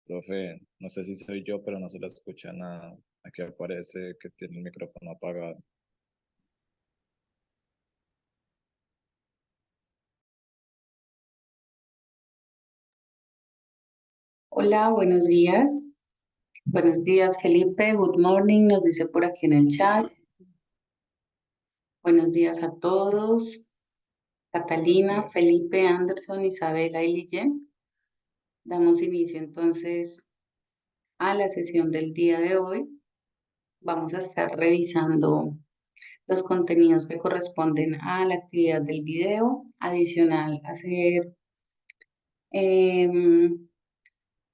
Profe, no sé si soy yo, pero no se la escucha nada. Aquí aparece que tiene el micrófono apagado. Hola, buenos días. Buenos días, Felipe. Good morning, nos dice por aquí en el chat. Buenos días a todos. Catalina, Felipe, Anderson, Isabela y Lijen. Damos inicio entonces a la sesión del día de hoy. Vamos a estar revisando los contenidos que corresponden a la actividad del video. Adicional, hacer em,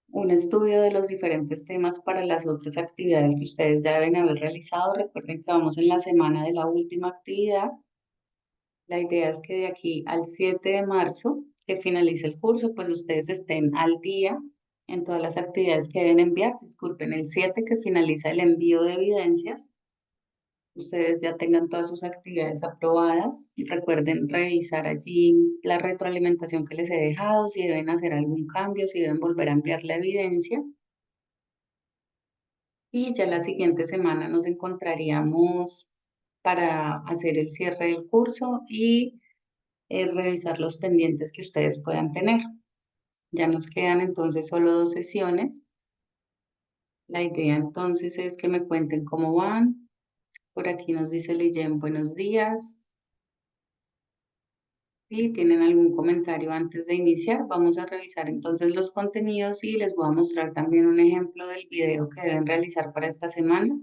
un estudio de los diferentes temas para las otras actividades que ustedes ya deben haber realizado. Recuerden que vamos en la semana de la última actividad. La idea es que de aquí al 7 de marzo, que finalice el curso, pues ustedes estén al día en todas las actividades que deben enviar. Disculpen, el 7 que finaliza el envío de evidencias, ustedes ya tengan todas sus actividades aprobadas. Y recuerden revisar allí la retroalimentación que les he dejado, si deben hacer algún cambio, si deben volver a enviar la evidencia. Y ya la siguiente semana nos encontraríamos para hacer el cierre del curso y revisar los pendientes que ustedes puedan tener. Ya nos quedan entonces solo 2 sesiones. La idea entonces es que me cuenten cómo van. Por aquí nos dice Leyen, buenos días. Si tienen algún comentario antes de iniciar, vamos a revisar entonces los contenidos y les voy a mostrar también un ejemplo del video que deben realizar para esta semana.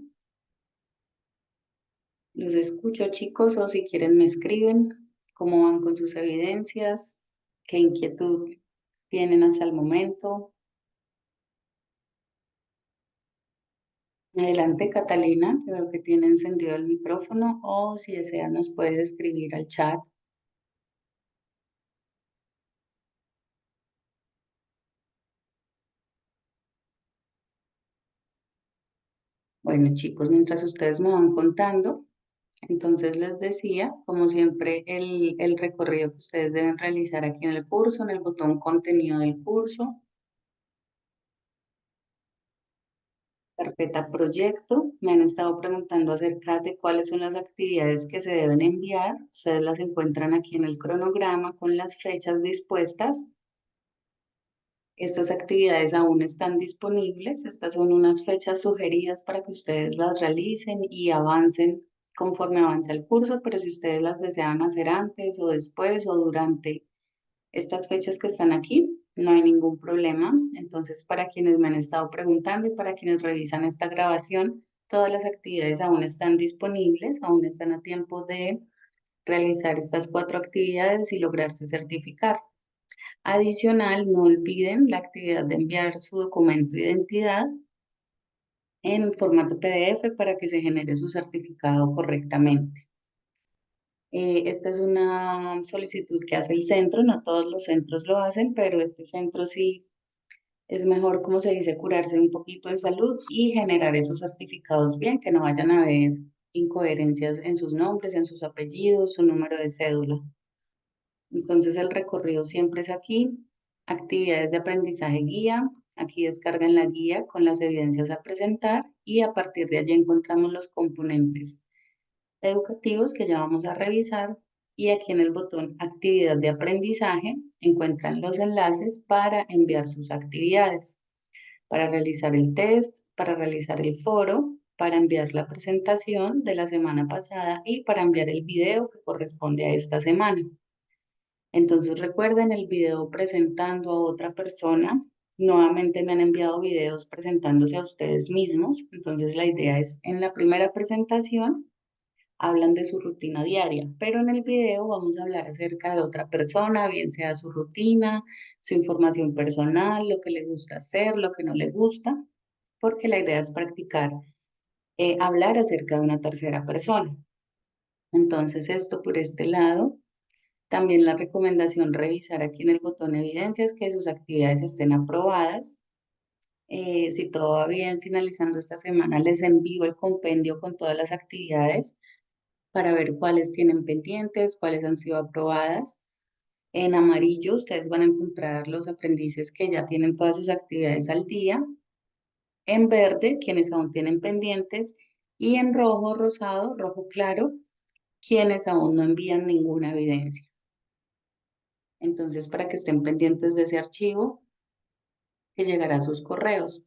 Los escucho, chicos, o si quieren me escriben cómo van con sus evidencias, qué inquietud tienen hasta el momento. Adelante, Catalina, que veo que tiene encendido el micrófono, o si desea nos puede escribir al chat. Bueno, chicos, mientras ustedes me van contando, entonces les decía, como siempre, el recorrido que ustedes deben realizar aquí en el curso, en el botón contenido del curso, carpeta proyecto. Me han estado preguntando acerca de cuáles son las actividades que se deben enviar. Ustedes las encuentran aquí en el cronograma con las fechas dispuestas. Estas actividades aún están disponibles. Estas son unas fechas sugeridas para que ustedes las realicen y avancen conforme avanza el curso, pero si ustedes las desean hacer antes o después o durante estas fechas que están aquí, no hay ningún problema. Entonces, para quienes me han estado preguntando y para quienes revisan esta grabación, todas las actividades aún están disponibles, aún están a tiempo de realizar estas 4 actividades y lograrse certificar. Adicional, no olviden la actividad de enviar su documento de identidad en formato PDF para que se genere su certificado correctamente. Esta es una solicitud que hace el centro, no todos los centros lo hacen, pero este centro sí es mejor, como se dice, curarse un poquito de salud y generar esos certificados bien, que no vayan a haber incoherencias en sus nombres, en sus apellidos, su número de cédula. Entonces el recorrido siempre es aquí, actividades de aprendizaje guía, aquí descargan la guía con las evidencias a presentar y a partir de allí encontramos los componentes educativos que ya vamos a revisar y aquí en el botón actividad de aprendizaje encuentran los enlaces para enviar sus actividades, para realizar el test, para realizar el foro, para enviar la presentación de la semana pasada y para enviar el video que corresponde a esta semana. Entonces recuerden el video presentando a otra persona. Nuevamente me han enviado videos presentándose a ustedes mismos. Entonces la idea es en la primera presentación hablan de su rutina diaria, pero en el video vamos a hablar acerca de otra persona, bien sea su rutina, su información personal, lo que le gusta hacer, lo que no le gusta, porque la idea es practicar hablar acerca de una tercera persona. Entonces esto por este lado. También la recomendación revisar aquí en el botón evidencias que sus actividades estén aprobadas. Si todo va bien, finalizando esta semana, les envío el compendio con todas las actividades para ver cuáles tienen pendientes, cuáles han sido aprobadas. En amarillo ustedes van a encontrar los aprendices que ya tienen todas sus actividades al día. En verde, quienes aún tienen pendientes. Y en rojo, rosado, rojo claro, quienes aún no envían ninguna evidencia. Entonces, para que estén pendientes de ese archivo que llegará a sus correos.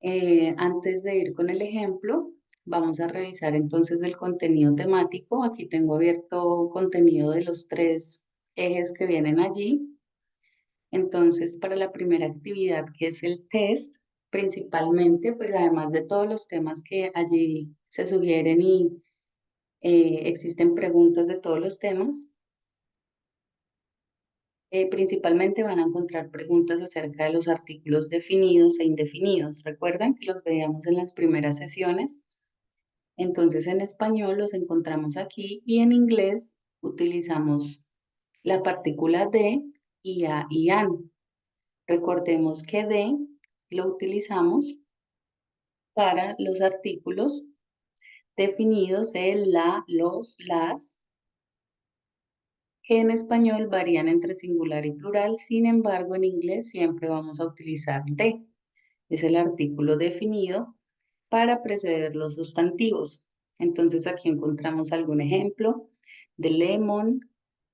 Antes de ir con el ejemplo, vamos a revisar entonces el contenido temático. Aquí tengo abierto contenido de los tres ejes que vienen allí. Entonces, para la primera actividad, que es el test, principalmente, pues además de todos los temas que allí se sugieren y existen preguntas de todos los temas, principalmente van a encontrar preguntas acerca de los artículos definidos e indefinidos. Recuerdan que los veíamos en las primeras sesiones. Entonces, en español los encontramos aquí y en inglés utilizamos la partícula de y a y an. Recordemos que de lo utilizamos para los artículos definidos el, la, los, las, que en español varían entre singular y plural. Sin embargo, en inglés siempre vamos a utilizar de. Es el artículo definido para preceder los sustantivos. Entonces aquí encontramos algún ejemplo de lemon,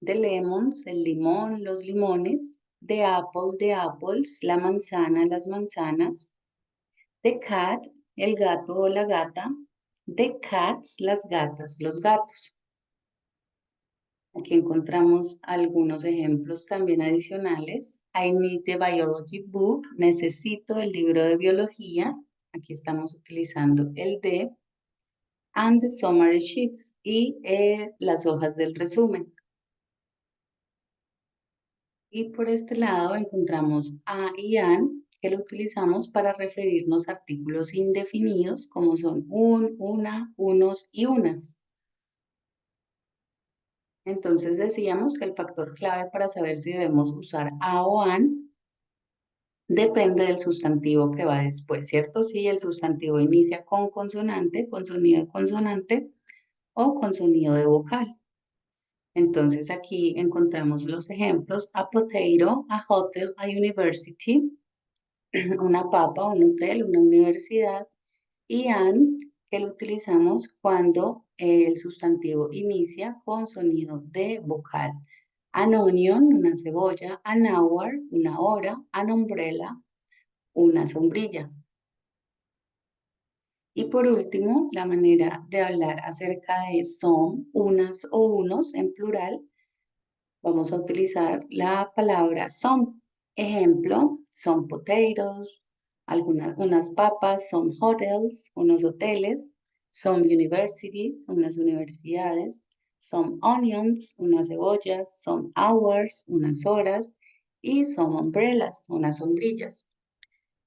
de lemons, el limón, los limones, de apple, de apples, la manzana, las manzanas, de cat, el gato o la gata, de cats, las gatas, los gatos. Aquí encontramos algunos ejemplos también adicionales. I need the biology book. Necesito el libro de biología. Aquí estamos utilizando el de. And the summary sheets. Y las hojas del resumen. Y por este lado encontramos a y an, que lo utilizamos para referirnos a artículos indefinidos, como son un, una, unos y unas. Entonces decíamos que el factor clave para saber si debemos usar a o an depende del sustantivo que va después, ¿cierto? Si el sustantivo inicia con consonante, con sonido de consonante o con sonido de vocal. Entonces aquí encontramos los ejemplos: a potato, a hotel, a university, una papa, un hotel, una universidad, y an, que lo utilizamos cuando el sustantivo inicia con sonido de vocal. An onion, una cebolla, an hour, una hora, an umbrella, una sombrilla. Y por último, la manera de hablar acerca de son, unas o unos en plural, vamos a utilizar la palabra some. Ejemplo, some potatoes, unas papas, some hotels, unos hoteles, some universities, unas universidades, some onions, unas cebollas, some hours, unas horas, y some umbrellas, unas sombrillas.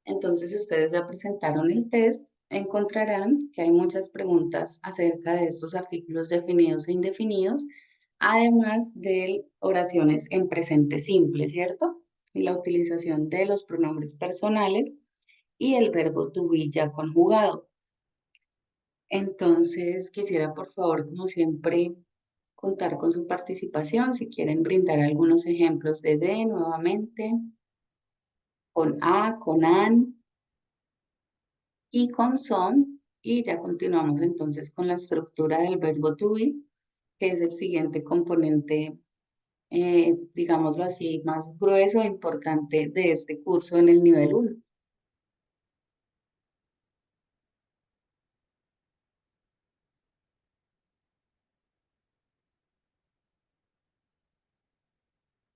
Entonces, si ustedes ya presentaron el test, encontrarán que hay muchas preguntas acerca de estos artículos definidos e indefinidos, además de oraciones en presente simple, ¿cierto? Y la utilización de los pronombres personales y el verbo to be ya conjugado. Entonces, quisiera por favor, como siempre, contar con su participación. Si quieren brindar algunos ejemplos de nuevamente, con a, con an y con son, y ya continuamos entonces con la estructura del verbo to be, que es el siguiente componente, digámoslo así, más grueso e importante de este curso en el nivel 1.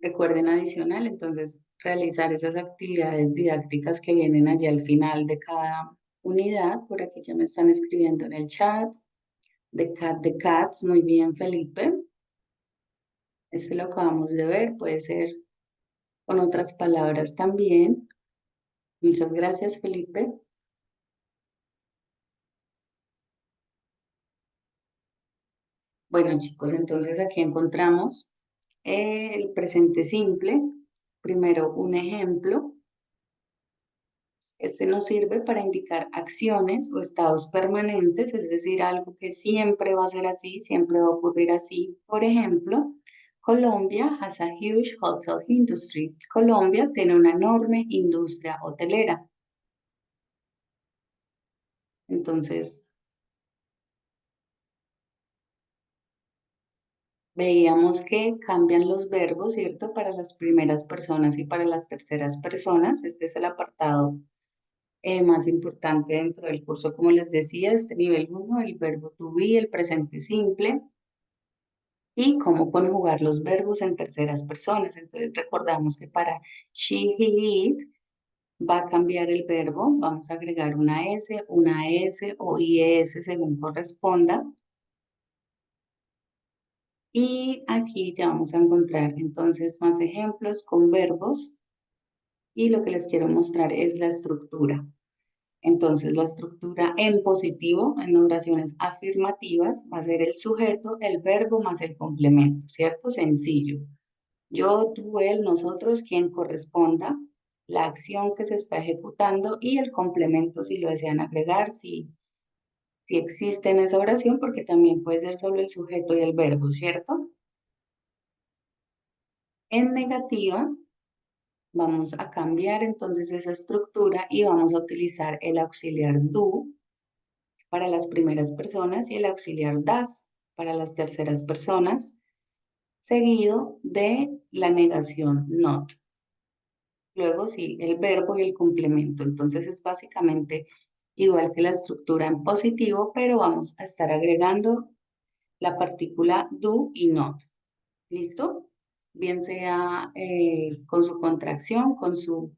Recuerden adicional, entonces, realizar esas actividades didácticas que vienen allí al final de cada unidad. Por aquí ya me están escribiendo en el chat. The cats, muy bien, Felipe. Este lo acabamos de ver, puede ser con otras palabras también. Muchas gracias, Felipe. Bueno, chicos, entonces aquí encontramos el presente simple. Primero, un ejemplo. Este nos sirve para indicar acciones o estados permanentes, es decir, algo que siempre va a ser así, siempre va a ocurrir así. Por ejemplo, Colombia has a huge hotel industry. Colombia tiene una enorme industria hotelera. Entonces, veíamos que cambian los verbos, ¿cierto? Para las primeras personas y para las terceras personas. Este es el apartado más importante dentro del curso, como les decía, este nivel 1, el verbo to be, el presente simple y cómo conjugar los verbos en terceras personas. Entonces, recordamos que para she, he, it, va a cambiar el verbo, vamos a agregar una S o IS según corresponda. Y aquí ya vamos a encontrar entonces más ejemplos con verbos y lo que les quiero mostrar es la estructura. Entonces la estructura en positivo, en oraciones afirmativas, va a ser el sujeto, el verbo más el complemento, ¿cierto? Sencillo. Yo, tú, él, nosotros, quien corresponda, la acción que se está ejecutando y el complemento si lo desean agregar, si existe en esa oración, porque también puede ser solo el sujeto y el verbo, ¿cierto? En negativa, vamos a cambiar entonces esa estructura y vamos a utilizar el auxiliar do para las primeras personas y el auxiliar das para las terceras personas, seguido de la negación not. Luego sí, el verbo y el complemento. Entonces es básicamente igual que la estructura en positivo, pero vamos a estar agregando la partícula do y not. ¿Listo? Bien sea con su contracción, con su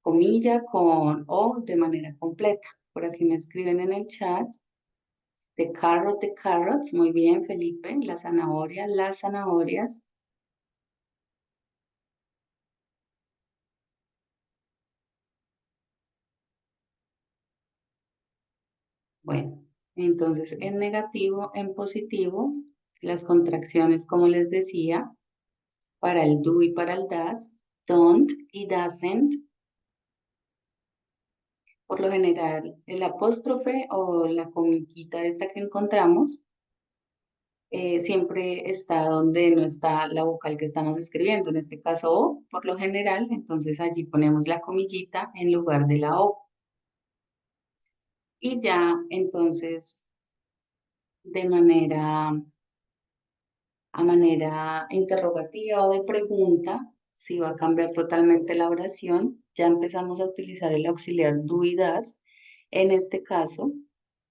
comilla, con o de manera completa. Por aquí me escriben en el chat. The carrots. Muy bien, Felipe. La zanahoria, las zanahorias. Bueno, entonces en negativo, en positivo, las contracciones, como les decía, para el do y para el does, don't y doesn't. Por lo general, el apóstrofe o la comiquita esta que encontramos siempre está donde no está la vocal que estamos escribiendo, en este caso O, por lo general, entonces allí ponemos la comillita en lugar de la O. Y ya, entonces, de manera interrogativa o de pregunta, si va a cambiar totalmente la oración, ya empezamos a utilizar el auxiliar do y das, en este caso,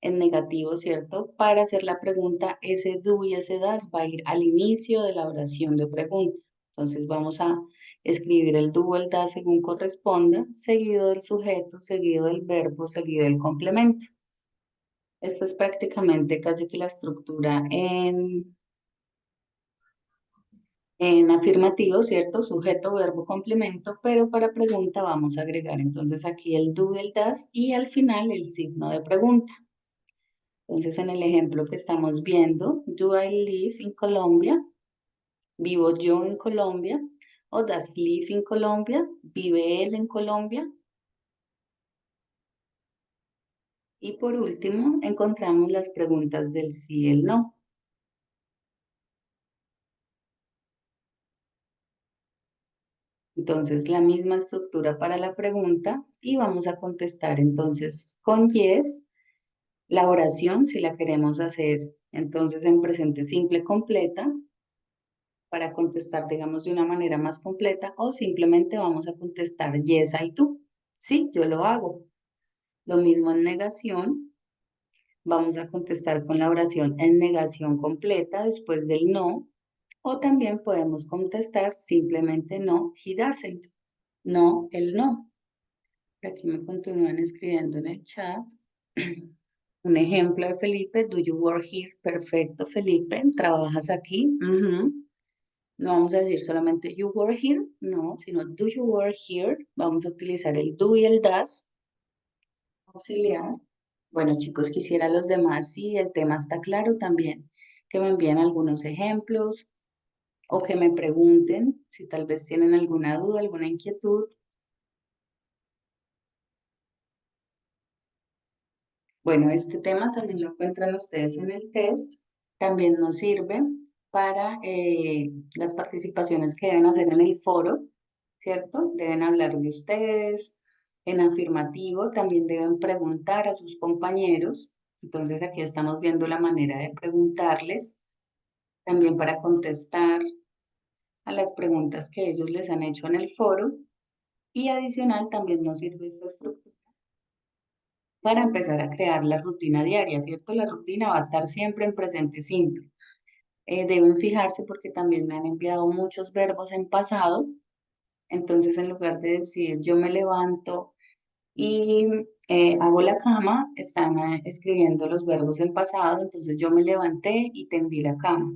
en negativo, ¿cierto? Para hacer la pregunta, ese do y ese das va a ir al inicio de la oración de pregunta. Entonces vamos a escribir el do o el das según corresponda, seguido del sujeto, seguido del verbo, seguido del complemento. Esta es prácticamente casi que la estructura en afirmativo, ¿cierto? Sujeto, verbo, complemento, pero para pregunta vamos a agregar entonces aquí el do, el das y al final el signo de pregunta. Entonces en el ejemplo que estamos viendo, do I live in Colombia? ¿Vivo yo en Colombia? ¿O does he live in Colombia? ¿Vive él en Colombia? Y por último, encontramos las preguntas del sí y el no. Entonces, la misma estructura para la pregunta y vamos a contestar entonces con yes la oración si la queremos hacer entonces en presente simple completa para contestar, digamos, de una manera más completa o simplemente vamos a contestar yes, I do. Sí, yo lo hago. Lo mismo en negación, vamos a contestar con la oración en negación completa después del no o también podemos contestar simplemente no, he doesn't. No, él no. Aquí me continúan escribiendo en el chat. Un ejemplo de Felipe, do you work here? Perfecto, Felipe, ¿trabajas aquí? Ujú. No vamos a decir solamente you work here, no, sino do you work here. Vamos a utilizar el do y el does auxiliar. Bueno, chicos, quisiera los demás, si el tema está claro también, que me envíen algunos ejemplos o que me pregunten si tal vez tienen alguna duda, alguna inquietud. Bueno, este tema también lo encuentran ustedes en el test. También nos sirve para las participaciones que deben hacer en el foro, ¿cierto? Deben hablar de ustedes. En afirmativo también deben preguntar a sus compañeros. Entonces aquí estamos viendo la manera de preguntarles, también para contestar a las preguntas que ellos les han hecho en el foro. Y adicional también nos sirve esta estructura para empezar a crear la rutina diaria, ¿cierto? La rutina va a estar siempre en presente simple. Deben fijarse porque también me han enviado muchos verbos en pasado. Entonces, en lugar de decir yo me levanto y hago la cama, están escribiendo los verbos en pasado. Entonces, yo me levanté y tendí la cama.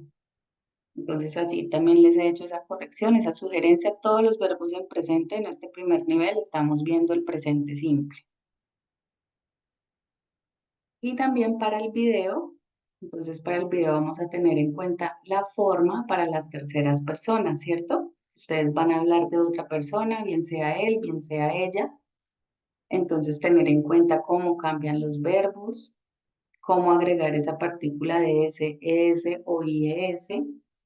Entonces, allí también les he hecho esa corrección, esa sugerencia. Todos los verbos en presente en este primer nivel estamos viendo el presente simple. Y también para el video, entonces para el video vamos a tener en cuenta la forma para las terceras personas, ¿cierto? Ustedes van a hablar de otra persona, bien sea él, bien sea ella. Entonces tener en cuenta cómo cambian los verbos, cómo agregar esa partícula de s, es o ies.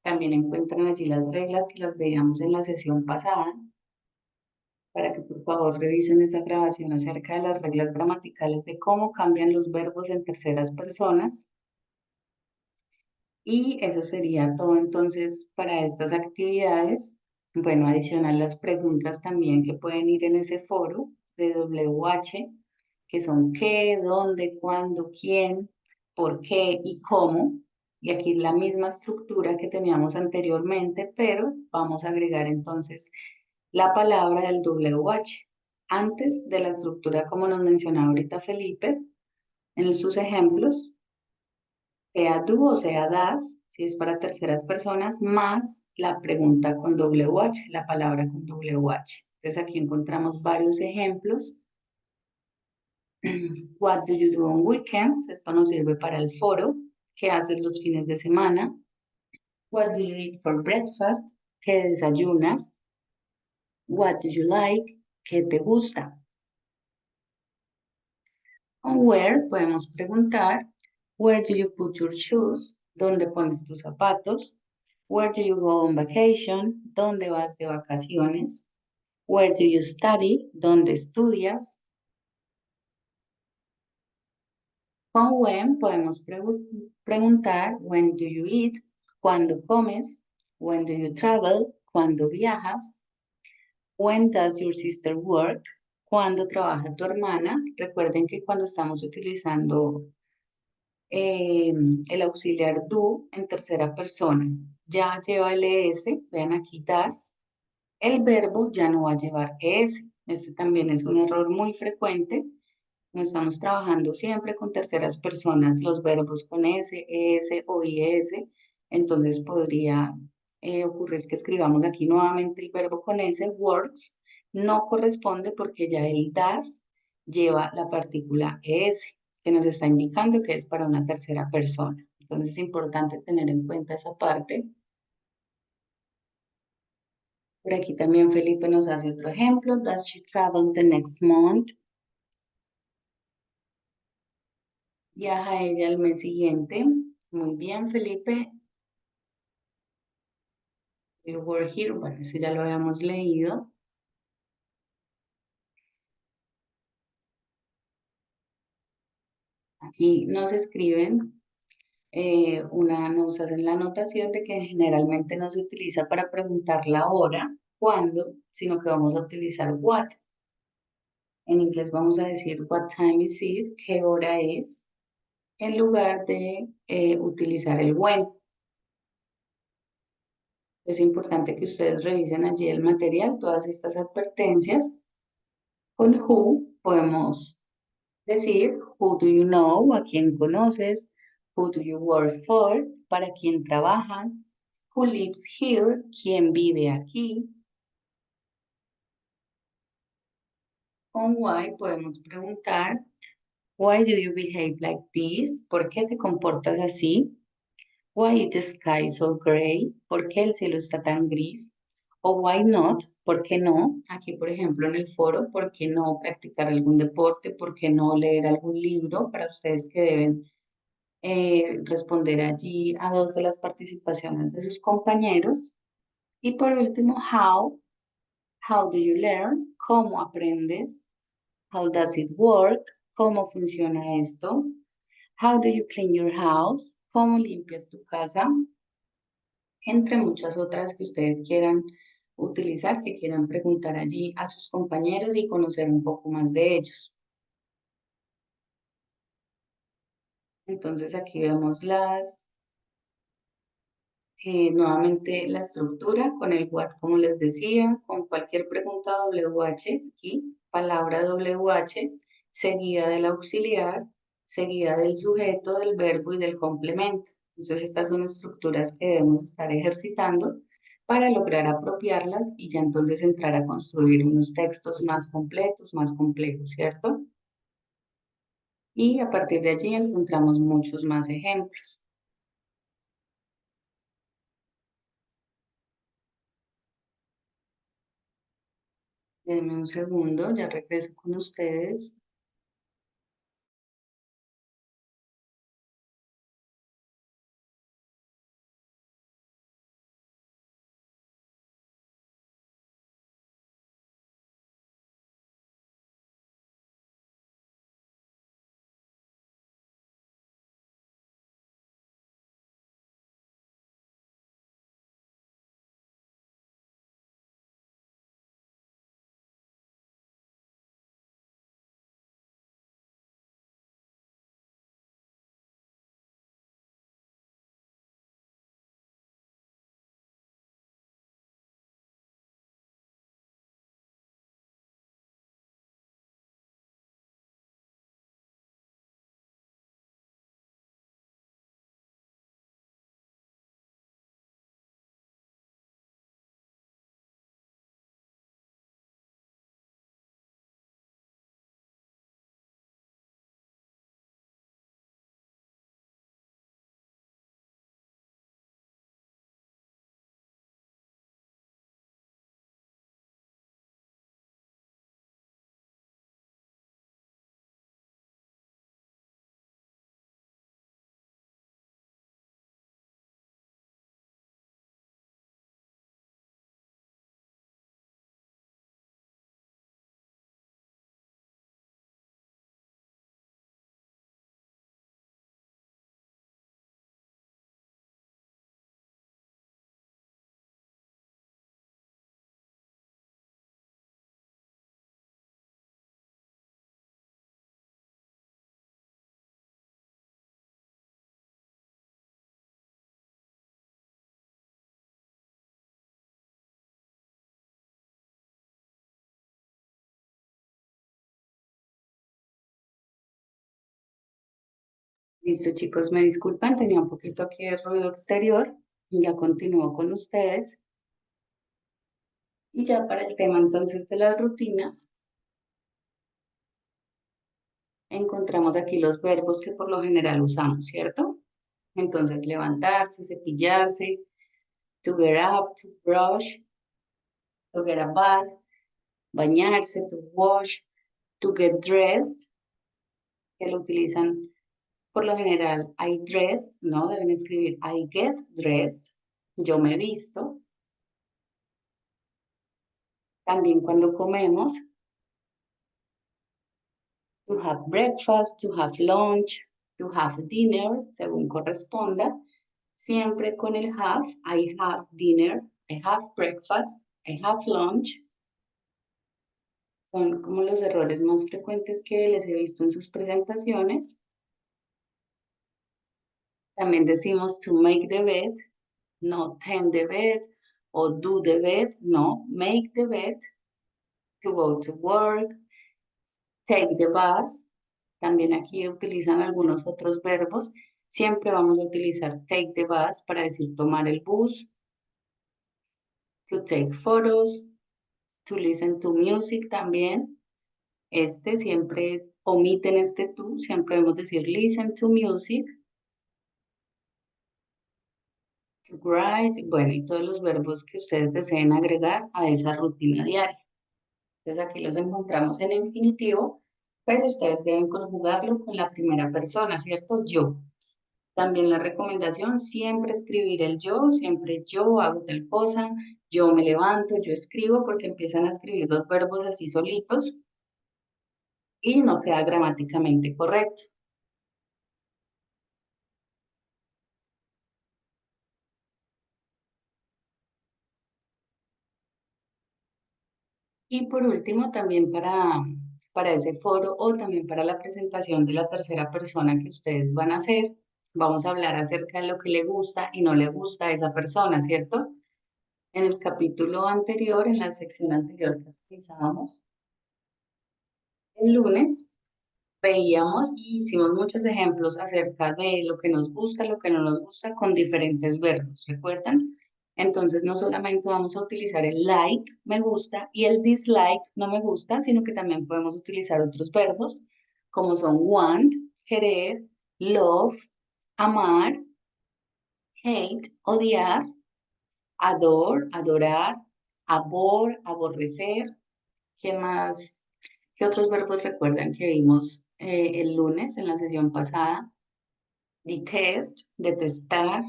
También encuentran allí las reglas que las veíamos en la sesión pasada, para que por favor revisen esa grabación acerca de las reglas gramaticales de cómo cambian los verbos en terceras personas. Y eso sería todo entonces para estas actividades. Bueno, adicional las preguntas también que pueden ir en ese foro de WH, que son qué, dónde, cuándo, quién, por qué y cómo. Y aquí la misma estructura que teníamos anteriormente, pero vamos a agregar entonces la palabra del WH. Antes de la estructura como nos mencionaba ahorita Felipe, en sus ejemplos, sea do o sea das, si es para terceras personas, más la pregunta con WH, la palabra con WH. Entonces aquí encontramos varios ejemplos. What do you do on weekends? Esto nos sirve para el foro. ¿Qué haces los fines de semana? What do you eat for breakfast? ¿Qué desayunas? What do you like? ¿Qué te gusta? On where podemos preguntar, where do you put your shoes? ¿Dónde pones tus zapatos? Where do you go on vacation? ¿Dónde vas de vacaciones? Where do you study? ¿Dónde estudias? Con when podemos preguntar, when do you eat? ¿Cuándo comes? When do you travel? ¿Cuándo viajas? When does your sister work? ¿Cuándo trabaja tu hermana? Recuerden que cuando estamos utilizando el auxiliar do en tercera persona ya lleva el es, vean aquí das, el verbo ya no va a llevar es. Este también es un error muy frecuente. No estamos trabajando siempre con terceras personas, los verbos con s, es o is. Entonces podría ocurrir que escribamos aquí nuevamente el verbo con s, works, no corresponde porque ya el das lleva la partícula es, que nos está indicando que es para una tercera persona. Entonces es importante tener en cuenta esa parte. Por aquí también Felipe nos hace otro ejemplo. Does she travel the next month? Viaja ella el mes siguiente. Muy bien, Felipe. You were here. Bueno, ese ya lo habíamos leído. Aquí nos escriben nos hacen la anotación de que generalmente no se utiliza para preguntar la hora, cuándo, sino que vamos a utilizar what. En inglés vamos a decir what time is it, qué hora es, en lugar de utilizar el when. Es importante que ustedes revisen allí el material, todas estas advertencias. Con who podemos decir who do you know, a quién conoces, who do you work for, para quién trabajas, who lives here, quién vive aquí. Con why podemos preguntar why do you behave like this, ¿por qué te comportas así? Why is the sky so gray? ¿Por qué el cielo está tan gris? O why not? ¿Por qué no? Aquí, por ejemplo, en el foro, ¿por qué no practicar algún deporte? ¿Por qué no leer algún libro para ustedes que deben responder allí a dos de las participaciones de sus compañeros. Y por último, how do you learn? ¿Cómo aprendes? How does it work? ¿Cómo funciona esto? How do you clean your house? ¿Cómo limpias tu casa? Entre muchas otras que ustedes quieran utilizar, que quieran preguntar allí a sus compañeros y conocer un poco más de ellos. Entonces aquí vemos nuevamente la estructura con el what, como les decía, con cualquier pregunta WH, aquí, palabra WH, seguida del auxiliar, seguida del sujeto, del verbo y del complemento. Entonces estas son estructuras que debemos estar ejercitando para lograr apropiarlas y ya entonces entrar a construir unos textos más completos, más complejos, ¿cierto? Y a partir de allí encontramos muchos más ejemplos. Denme un segundo, ya regreso con ustedes. Listo, chicos, me disculpan, tenía un poquito aquí de ruido exterior. Ya continúo con ustedes. Y ya para el tema entonces de las rutinas, encontramos aquí los verbos que por lo general usamos, ¿cierto? Entonces, levantarse, cepillarse, to get up, to brush, to get a bath, bañarse, to wash, to get dressed, que lo utilizan por lo general, I dressed, ¿no? Deben escribir I get dressed, yo me visto. También cuando comemos, to have breakfast, to have lunch, to have dinner, según corresponda. Siempre con el have, I have dinner, I have breakfast, I have lunch. Son como los errores más frecuentes que les he visto en sus presentaciones. También decimos to make the bed, no tend the bed o do the bed, no, make the bed, to go to work, take the bus. También aquí utilizan algunos otros verbos. Siempre vamos a utilizar take the bus para decir tomar el bus, to take photos, to listen to music también. Este siempre omiten este to, siempre debemos decir listen to music, to write, bueno, y todos los verbos que ustedes deseen agregar a esa rutina diaria. Entonces aquí los encontramos en infinitivo, pero ustedes deben conjugarlo con la primera persona, ¿cierto? Yo. También la recomendación, siempre escribir el yo, siempre yo hago tal cosa, yo me levanto, yo escribo, porque empiezan a escribir los verbos así solitos y no queda gramáticamente correcto. Y por último, también para ese foro o también para la presentación de la tercera persona que ustedes van a hacer, vamos a hablar acerca de lo que le gusta y no le gusta a esa persona, ¿cierto? En el capítulo anterior, en la sección anterior que realizábamos el lunes, veíamos y hicimos muchos ejemplos acerca de lo que nos gusta, lo que no nos gusta con diferentes verbos, ¿recuerdan? Entonces, no solamente vamos a utilizar el like, me gusta, y el dislike, no me gusta, sino que también podemos utilizar otros verbos como son want, querer, love, amar, hate, odiar, adore, adorar, abhor, aborrecer. ¿Qué más? ¿Qué otros verbos recuerdan que vimos el lunes en la sesión pasada? Detest, detestar.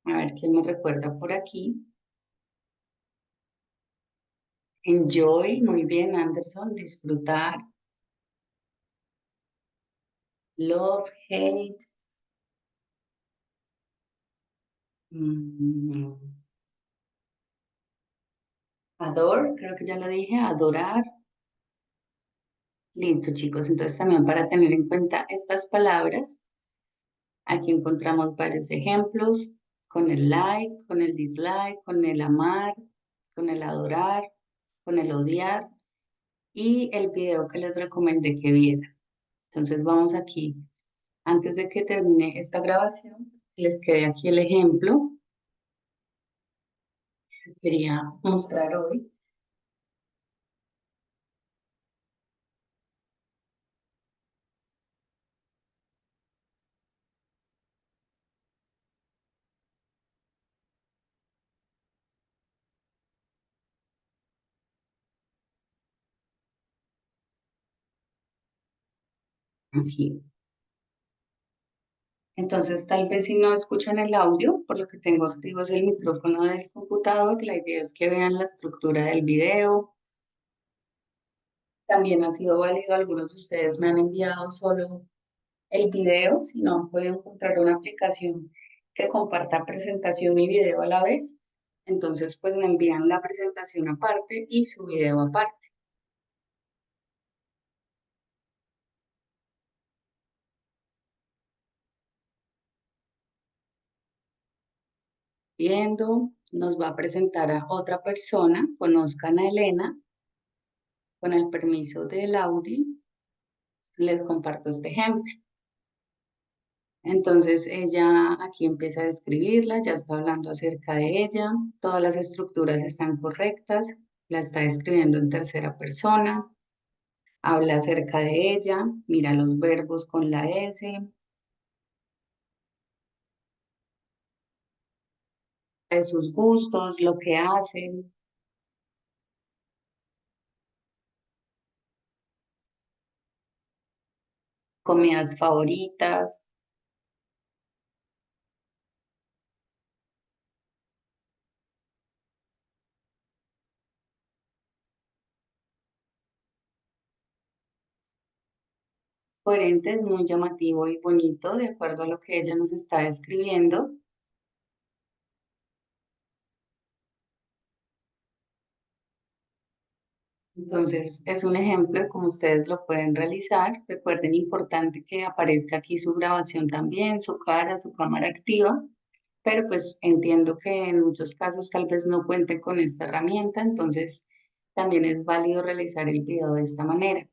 A ver, ¿quién me recuerda por aquí? Enjoy, muy bien, Anderson, disfrutar. Love, hate. mm, Adore, creo que ya lo dije, adorar. Listo, chicos. Entonces, también para tener en cuenta estas palabras, aquí encontramos varios ejemplos con el like, con el dislike, con el amar, con el adorar, con el odiar y el video que les recomendé que vieran. Entonces vamos aquí, antes de que termine esta grabación, les quede aquí el ejemplo que quería mostrar hoy. Aquí. Entonces, tal vez si no escuchan el audio, por lo que tengo activo es el micrófono del computador, la idea es que vean la estructura del video. También ha sido válido, algunos de ustedes me han enviado solo el video, si no han podido encontrar una aplicación que comparta presentación y video a la vez. Entonces, pues me envían la presentación aparte y su video aparte. Viendo, nos va a presentar a otra persona, conozcan a Elena, con el permiso del Audi, les comparto este ejemplo. Entonces ella aquí empieza a describirla, ya está hablando acerca de ella, todas las estructuras están correctas, la está describiendo en tercera persona, habla acerca de ella, mira los verbos con la S, de sus gustos, lo que hace, comidas favoritas, coherente, es muy llamativo y bonito de acuerdo a lo que ella nos está describiendo. Entonces, es un ejemplo de cómo ustedes lo pueden realizar. Recuerden, importante que aparezca aquí su grabación también, su cara, su cámara activa, pero pues entiendo que en muchos casos tal vez no cuenten con esta herramienta, entonces también es válido realizar el video de esta manera.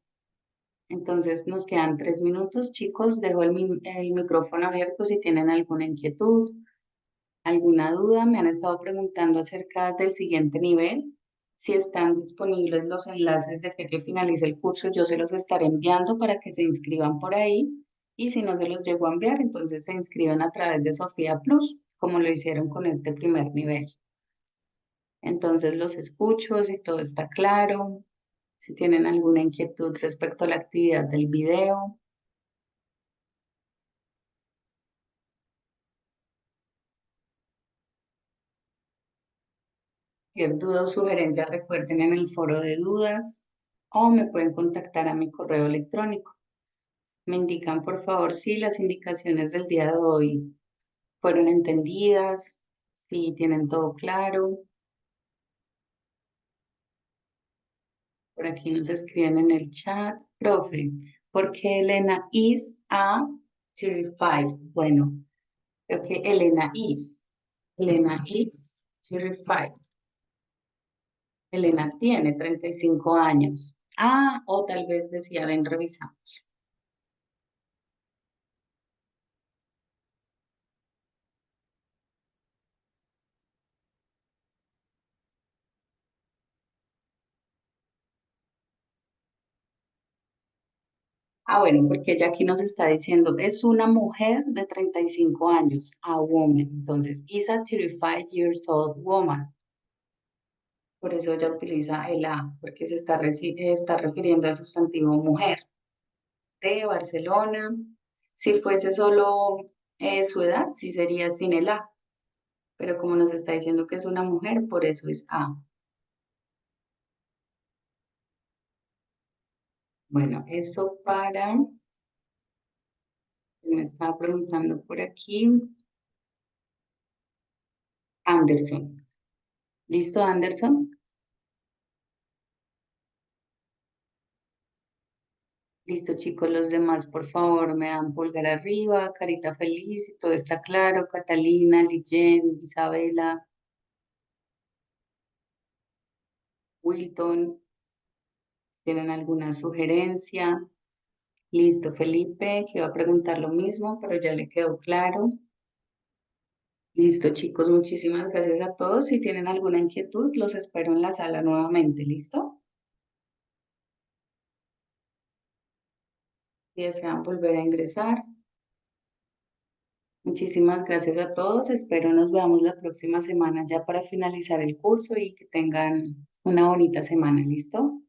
Entonces, nos quedan 3 minutos, chicos. Dejo el micrófono abierto si tienen alguna inquietud, alguna duda. Me han estado preguntando acerca del siguiente nivel. Si están disponibles los enlaces de que finalice el curso, yo se los estaré enviando para que se inscriban por ahí. Y si no se los llego a enviar, entonces se inscriban a través de Sofía Plus, como lo hicieron con este primer nivel. Entonces los escucho, si todo está claro, si tienen alguna inquietud respecto a la actividad del video. Cualquier duda o sugerencia recuerden en el foro de dudas o me pueden contactar a mi correo electrónico. Me indican por favor si las indicaciones del día de hoy fueron entendidas, si tienen todo claro. Por aquí nos escriben en el chat, profe, ¿por qué Elena is a terrified? Bueno, creo que Elena is terrified. Elena tiene 35 años. Ah, o tal vez decía, ven, revisamos. Ah, bueno, porque ella aquí nos está diciendo, es una mujer de 35 años, a woman. Entonces, is a 35 years old woman. Por eso ella utiliza el a, porque se está, está refiriendo al sustantivo mujer. De Barcelona. Si fuese solo su edad, sí sería sin el a. Pero como nos está diciendo que es una mujer, por eso es a. Bueno, eso para, me estaba preguntando por aquí, Anderson. ¿Listo, Anderson? Listo, chicos, los demás, por favor, me dan pulgar arriba, carita feliz, si todo está claro. Catalina, Lijen, Isabela, Wilton, ¿tienen alguna sugerencia? Listo, Felipe, que iba a preguntar lo mismo, pero ya le quedó claro. Listo, chicos, muchísimas gracias a todos. Si tienen alguna inquietud, los espero en la sala nuevamente. ¿Listo? Si desean volver a ingresar. Muchísimas gracias a todos. Espero nos veamos la próxima semana ya para finalizar el curso y que tengan una bonita semana. ¿Listo?